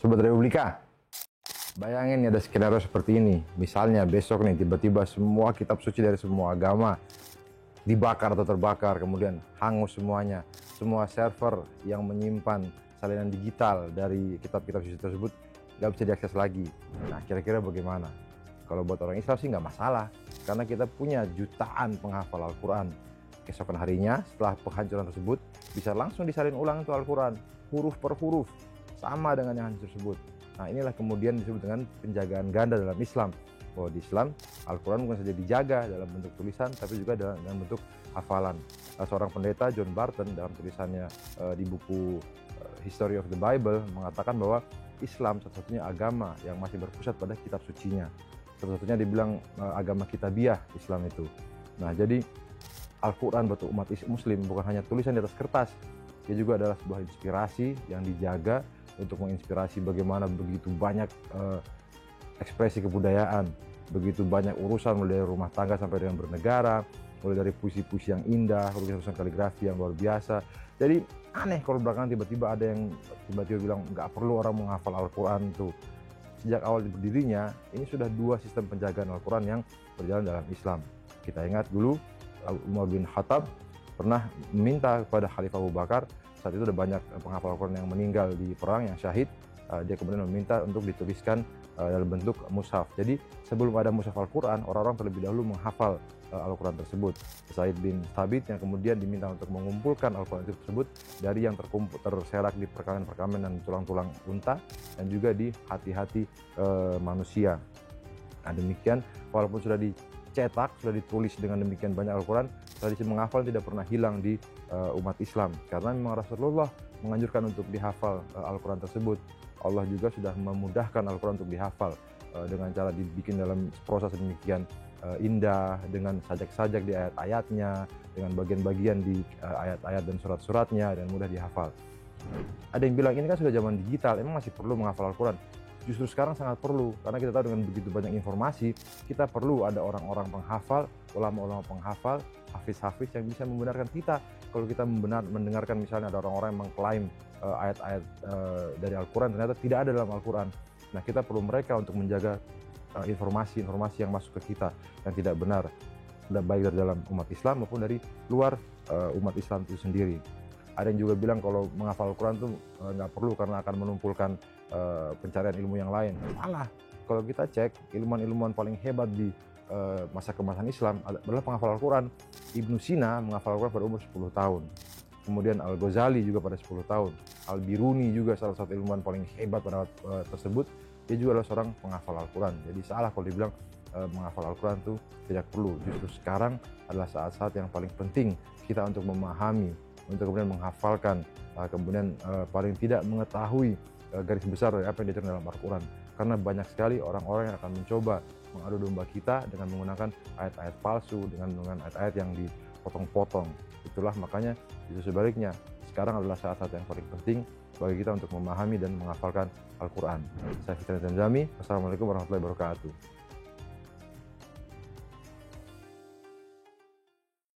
Sobat Republika, bayangin ada skenario seperti ini. Misalnya besok nih tiba-tiba semua kitab suci dari semua agama dibakar atau terbakar, kemudian hangus semuanya. Semua server yang menyimpan salinan digital dari kitab-kitab suci tersebut nggak bisa diakses lagi. Nah, kira-kira bagaimana? Kalau buat orang Islam sih nggak masalah, karena kita punya jutaan penghafal Al-Quran. Keesokan harinya setelah penghancuran tersebut bisa langsung disalin ulang itu Al-Quran, huruf per huruf, sama dengan yang hancur tersebut. Nah, inilah kemudian disebut dengan penjagaan ganda dalam Islam. Bahwa di Islam, Al-Quran bukan saja dijaga dalam bentuk tulisan, tapi juga dalam bentuk hafalan. Seorang pendeta, John Barton, dalam tulisannya di buku History of the Bible, mengatakan bahwa Islam satu-satunya agama yang masih berpusat pada kitab sucinya. Satu-satunya dibilang agama kitabiah Islam itu. Nah, jadi Al-Quran buat umat muslim bukan hanya tulisan di atas kertas, dia juga adalah sebuah inspirasi yang dijaga untuk menginspirasi bagaimana begitu banyak ekspresi kebudayaan, begitu banyak urusan mulai dari rumah tangga sampai dengan bernegara, mulai dari puisi-puisi yang indah, lukisan kaligrafi yang luar biasa. Jadi aneh kalau belakangan tiba-tiba ada yang tiba-tiba bilang nggak perlu orang menghafal Al-Quran tuh. Sejak awal berdirinya, ini sudah dua sistem penjagaan Al-Quran yang berjalan dalam Islam. Kita ingat dulu Umar bin Khattab pernah meminta kepada Khalifah Abu Bakar, saat itu ada banyak penghafal Al-Quran yang meninggal di perang, yang syahid. Dia kemudian meminta untuk dituliskan dalam bentuk mushaf. Jadi sebelum ada mushaf Al-Quran, orang-orang terlebih dahulu menghafal Al-Quran tersebut. Zaid bin Thabit yang kemudian diminta untuk mengumpulkan Al-Quran tersebut dari yang terserak di perkamen-perkamen dan tulang-tulang unta, dan juga di hati-hati manusia. Nah, demikian walaupun sudah dicetak, sudah ditulis dengan demikian banyak Al-Quran, tradisi menghafal tidak pernah hilang di umat Islam, karena memang Rasulullah menganjurkan untuk dihafal Al-Quran tersebut. Allah juga sudah memudahkan Al-Quran untuk dihafal dengan cara dibikin dalam proses demikian indah, dengan sajak-sajak di ayat-ayatnya, dengan bagian-bagian di ayat-ayat dan surat-suratnya, dan mudah dihafal. Ada yang bilang ini kan sudah zaman digital, emang masih perlu menghafal Al-Quran? Justru sekarang sangat perlu, karena kita tahu dengan begitu banyak informasi, kita perlu ada orang-orang penghafal, ulama-ulama penghafal, hafiz-hafiz yang bisa membenarkan kita. Kalau kita mendengarkan misalnya ada orang-orang yang mengklaim ayat-ayat dari Al-Quran, ternyata tidak ada dalam Al-Quran. Nah, kita perlu mereka untuk menjaga informasi-informasi yang masuk ke kita yang tidak benar, baik dari dalam umat Islam maupun dari luar umat Islam itu sendiri. Ada yang juga bilang kalau menghafal Al-Quran itu nggak perlu karena akan menumpulkan pencarian ilmu yang lain. Salah. Kalau kita cek, ilmuwan-ilmuwan paling hebat di masa kemasan Islam adalah penghafal Al-Quran. Ibnu Sina menghafal Al-Quran pada umur 10 tahun. Kemudian Al-Ghazali juga pada 10 tahun. Al-Biruni juga salah satu ilmuwan paling hebat pada tersebut. Dia juga adalah seorang penghafal Al-Quran. Jadi salah kalau dibilang menghafal Al-Quran itu tidak perlu. Justru sekarang adalah saat-saat yang paling penting kita untuk memahami, untuk kemudian menghafalkan, kemudian paling tidak mengetahui garis besar dari apa yang diatur dalam Al-Quran. Karena banyak sekali orang-orang yang akan mencoba mengadu domba kita dengan menggunakan ayat-ayat palsu, dengan ayat-ayat yang dipotong-potong. Itulah makanya justru sebaliknya, sekarang adalah saat-saat yang paling penting bagi kita untuk memahami dan menghafalkan Al-Quran. Saya Fitran Zamzami, Wassalamualaikum warahmatullahi wabarakatuh.